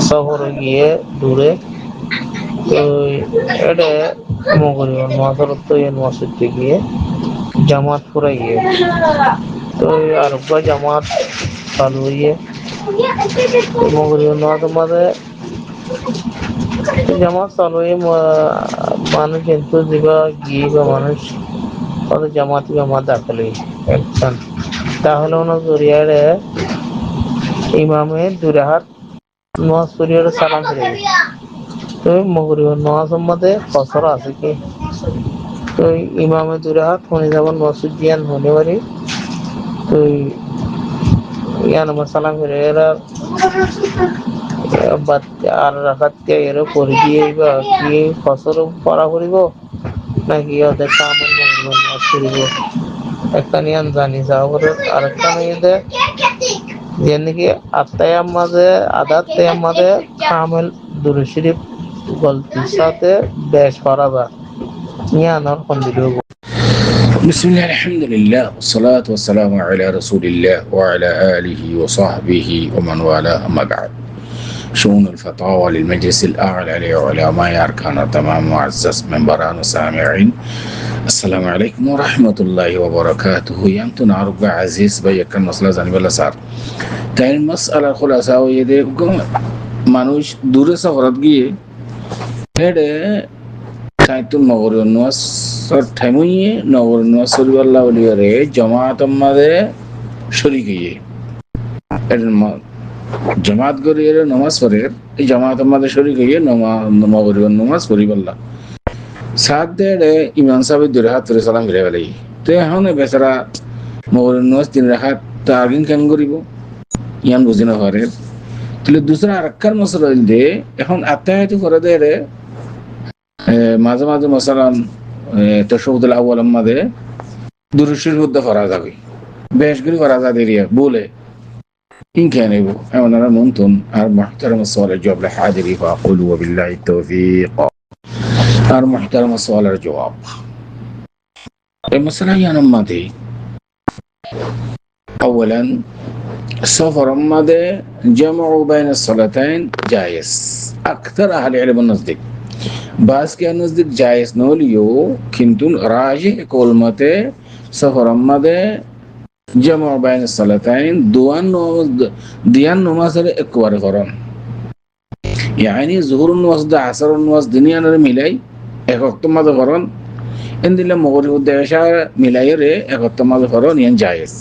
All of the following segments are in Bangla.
শহরে গিয়ে দূরে তো এটা মগরিব নামাজের তো এই মসজিদে গিয়ে জামাত পড়ে গিয়ে তো আরব্বা জামাত চালু হয়ে মগরিব নামাজের মাঝে জামাত চালু হয়ে মানুষ কিন্তু যেবা গিয়ে বা মানুষ তাদের জামাতি জামাত দাখলে একজন তাহলে ওনার জরিয়ারে ইমামের দুই রাহাত নামাজ পড়িয়ে সালাম ফিরে তো মগরিব নামাজের মধ্যে কসর আছে কি তো ইমামে দুই রাহাত হনে যাবেন মসজিদ দিয়ান হনে পারি তো ইয়ান আমার সালাম ফিরে এরা আর রাখাতে এর করে দিয়ে বা কি কসর পড়া করিব নাকি ওদের কামের মগরিব নামাজ পড়িব একটা নিয়ান জানি যাওয়া করে আরেকটা মেয়েদে যেন কি আত্মায়াম মাঝে আদাত্তায়াম মাঝে কামেল দুরূদ শরীফ গলতির সাথে বেশ করা যায় নিয়ানোর কন্দিল بسم الله الحمد لله والصلاة والسلام على رسول الله وعلى آله وصحبه ومن والاه أما بعد شؤون الفتاوى للمجلس الأعلى لعلماء أركان تمام معزز منبران وسامعين السلام عليكم ورحمة الله وبركاته يمتن عرب عزيز بيكن مسألة زني بلا صار তাই মাসআলার খুলাসা হয়ে দে মানুষ দূরে সফরত গিয়ে হেডে তাইতুল নগর নামাজ টাইমে নগর নামাজ সরিবাল্লাহ বলিয়ারে জামাত আমাদে শরীক হইয়ে জামাত করিয়ে নামাজ পড়ে এই জামাত আমাদে শরীক হইয়ে নগর নামাজ পড়িবাল্লাহ সাত দে ইমাম সাহেব দুই রাকাত পড়ে সালাম ফিরে গেলেই তো এখন বেচারা নগর নামাজ তিন রাকাত তাগিন কেন করিব ইয়ান বুঝি না পারে তাহলে দুসরা আরেকখান মশলা দে এখন আত্মায়াতু করে দে রে মাঝে মাঝে মশালান তাশাহুদুল আউয়াল মাঝে দুরূদ শরীফ মধ্যে পড়া যাবে বেশ করে পড়া যাবে রিয়া বলে ইন কেন নেব এমন আর মনতুন আর মুহতারাম সাওয়ালের জবাব হাজিরি ফাকুলু বিল্লাহি তাওফীক আর মুহতারাম সাওয়ালের জবাব এই মশলা ইয়ান মাঝে اولا السفر ماذا جمع بين الصلاتين جائز اكثر اهل العلم النزديك बास के नजदीक जायज नलियो किंतु राजिह कौल मते सफर मदे जमा बैन सलाताइन दियान नमाज एक बार करन यानी जुहुर नमाज असर नमाज दुनिया रे मिलाई एक वक्त मदे करन इन दिले मगरिब उद्देशा मिलाई रे एक वक्त मदे करन यान जायज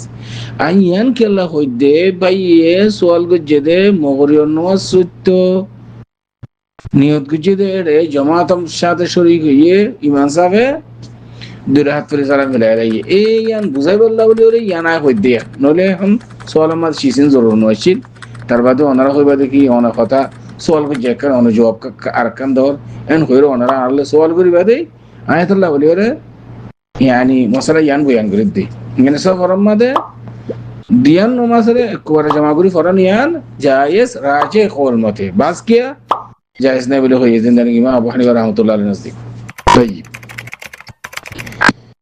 आयान केला होइदे भाई सवाल गजेदे मगरिब नमाज सुत्तो নিয়ত গুজিদে রে জামাতের সাথে শরীক হয়ে ইমাম সাহেব দুই রাকাত পড়ে সালাম ফিরায় রাই এই ইয়ান বুঝাই বললা বলি ওরে ইয়ানা কই দিয়া নলে এখন সওয়াল আমার শিসিন জরুর নছিল তার বাদে ওনারা কইবা দেখি ওনা কথা সওয়াল কো জেকার ওনা জবাব আরকান দর এন কইরো ওনারা আল্লাহ সওয়াল করিবা দে আয়াতুল্লাহ বলি ওরে ইয়ানি মশলা ইয়ান বয়ান করে দে মানে সব ফরমাদে দিয়ান নমাজে একবার জামা করি ফরন ইয়ান জায়েজ রাজে কওল মতে বাস কিয়া জায়েজ নাই বলে হয়ে জিন্দানি ইমাম আবু হানিফা রাহমাতুল্লাহ আলাইহি নজদিক তাইব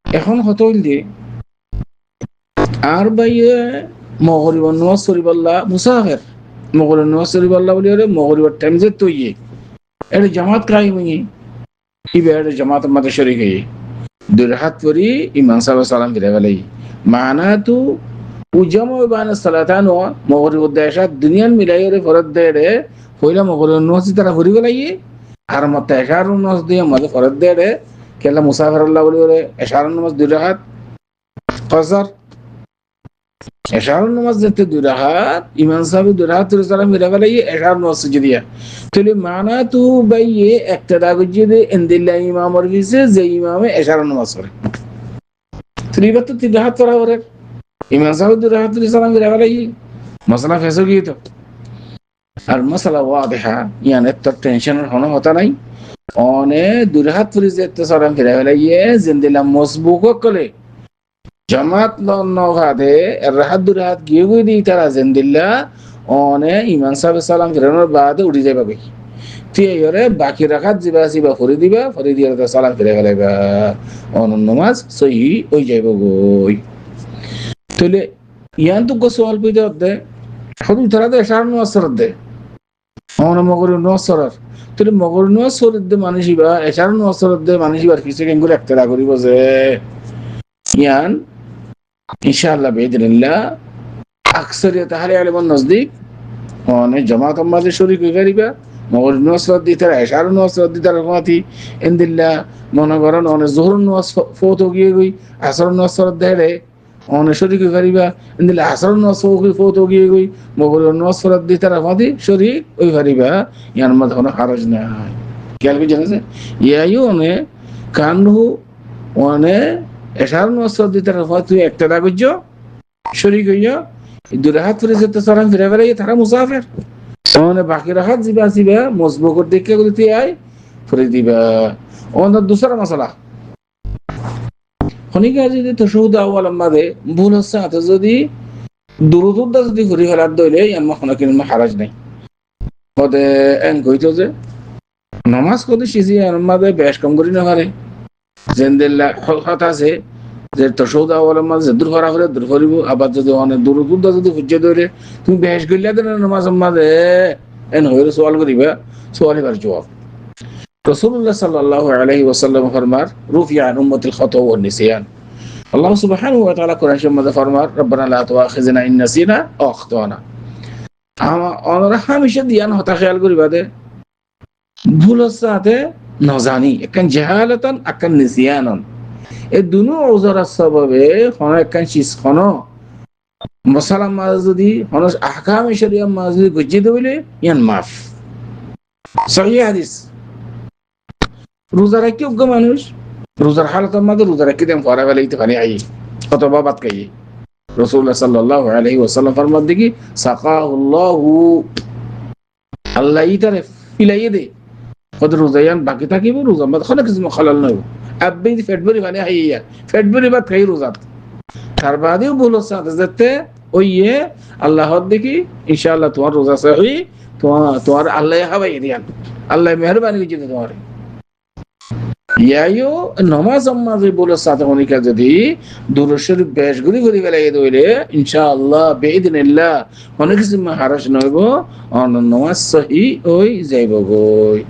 এখন হতো হইল আর বাইয়ে মগরিব নামাজ পড়িবাল্লাহ মুসাফির মগরিব নামাজ পড়িবাল্লাহ বলি রে মগরিবের টাইম যে তুইয়ে এর জামাত কায়েম হই ইবে জামাত মধ্যে শরীক হই দুই রাকাত পড়ি ইমাম সাহেব সালাম ফিরে গেলেই মানা তো উজামা বাইনা সালাতান ও মগরিব উদ্দেশ্যা দুনিয়ান মিলাই রে ফরদ দে রে পয়লা মগরিব নামাজ তারা পড়ি গেলাই আর মতে এশার নামাজ দিয়ে মধ্যে ফরদ দে রে কেলা মুসাফির আল্লাহ বলি রে এশার নামাজ দুই রাকাত কসর এশার নামাজ যেতে দুই রাকাত ইমাম সাহেব দুই রাকাত সালাম ফিরে গেলাই এশার নামাজ সুজদিয়া তাহলে মানা তো বাইয়ে ইক্তদা গজিদে ইনদিল্লাহ ইমামর ভিসে যে ইমামে এশার নামাজ পড়ে ত্রিবাত তিন রাকাত পড়া করে ইমাম সাহেব দুই রাকাত সালাম ফিরে গেলাই মশলা ফেসো কি তো আর মশলা ওয়াদিহা ইয়ান এত টেনশন হনো হতা নাই অনে দুই রাকাত পড়ি যে সালাম ফিরে গেলাই জিন্দিল্লাহ মসবুক কলে জামাত নভাদে রাহাত দুই রাকাত গিয়ে গই দি তারা জিন্দিল্লাহ অনে ইমাম সাহেব সালাম ফিরানোর বাদে উঠি যাইবা কি তিয়রে বাকি রাকাত জিবা ফরি দিবা ফরি দিয়ে সালাম ফিরে গেলাইবা অন নামাজ সহি হই যাইব গই তাহলে ইয়ান তো সওয়াল পয়দা দে শুধু তারা তো এশার নামাজ দে অন মগর নসরার তুই মগর নসরত দে মানসিবা এছাড়া নসরত দে মানসিবার কিছু কেঙ্গুর একটা করিব যে ইয়ান ইনশাআল্লাহ বেদিনিল্লাহ আকসরিয়ত আহলে ইলমের নজদিক অনেক জামাত মাঝে শরীক হয়ে গরিবা মগর নসরত দিতে এছাড়া নসরত দিতে রকমাতি ইনদিল্লাহ মনে করেন অনেক জোহর নস ফোত গিয়ে গই আসর নসরত দেরে অনেক শরীক হয়ে গরিবা ইনদিল্লাহ আসর নস ফোত গিয়ে গই মগর নসরত দিতে রকমাতি শরীক ওই গরিবা ইয়ার মধ্যে কোনো হারজ নাই খেয়াল করে জানেন ইয়াইও অনেক কানহু অনেক এছাড়া নসরত দিতে রকমাতি তুই একটা দাগজ শরীক হইয়া দূরে হাত ফিরে যেতে সালাম ফিরে ফেলে তারা মুসাফের মানে বাকি রাখাত জিবা জিবা মজবুকর দেখে তুই আয় ফিরে দিবা ওনার দুসরা মশলা খনিকা যদি তশহুদ আউয়াল আমাদে ভুল হচ্ছে হাতে যদি দুরুদুদ্দা যদি ঘুরি ফেলার দইলে আমার কোনো কিন্তু হারাজ নাই কদে এন কইতো যে নামাজ কদে সিজি আমাদে বেশ কম করি না পারে জেন্দেল্লা হত আছে যে তশহুদ আউয়াল আমাদে দূর করা হলে দূর করিব আবার যদি অনেক দুরুদুদ্দা যদি হুজ্জে দইলে তুমি বেশ গইলা দেন নামাজ আমাদে এন হইলে সওয়াল করিবা সওয়ালিবার জবাব রাসূলুল্লাহ সাল্লাল্লাহু আলাইহি ওয়াসাল্লাম ফরমার রুফিয়া আন উম্মতিল খাতা ওয়ান নিসিয়ান আল্লাহ সুবহানাহু ওয়া তাআলা কোরআনের মধ্যে ফরমার রব্বানা লা তুআখিযনা ইন নাসিনা আও আখতানা আমরা হামেশা দিয়ান হতা খেয়াল করিবা দে ভুল সাথে নজানি একখান জাহালাতান আকান নিসিয়ানন এই দুনো ওজরার সবাবে কোন একখান চিজ কোন মশালা মাঝ যদি কোন আহকাম শরিয়া মাঝ যদি গজ্জি দইলে ইয়ান মাফ সহিহ হাদিস রোজা রাখি অজ্ঞ মানুষ রোজার হালতের মধ্যে রোজা রাখি দেন ফরা ফেলাইতে পারি আই কত বাবাত খাই রাসূলুল্লাহ সাল্লাল্লাহু আলাইহি ওয়াসাল্লাম ফরমান দেখি সাকাহুল্লাহু আল্লাহ ইতারে ফিলাইয়ে দে কত রোজায়ান বাকি থাকিব রোজা মত খলে কিছু খলাল নয় আব্বে ফেটবরি মানে আইয়া ফেটবরি বাত খাই রোজাত তার বাদেও বলো সাথে যেতে ওইয়ে আল্লাহর দেখি ইনশাআল্লাহ তোমার রোজা সহি তোমার আল্লাহ হাবাই দিয়ান আল্লাহ মেহেরবানি করে তোমার ইয়াইও নমাজ আম্মাজে বলে সাথে অনেকা যদি দুরুদ বেশ ঘুরি ঘুরি বেলাই দইলে ইনশাআল্লাহ বেইদিনিল্লাহ অনেক কিছু হারাস নইব অন নমাজ সহি ওই যাইব গই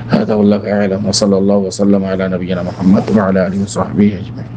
هذا والله اعلم وصلى الله وسلم على نبينا محمد وعلى اله وصحبه اجمعين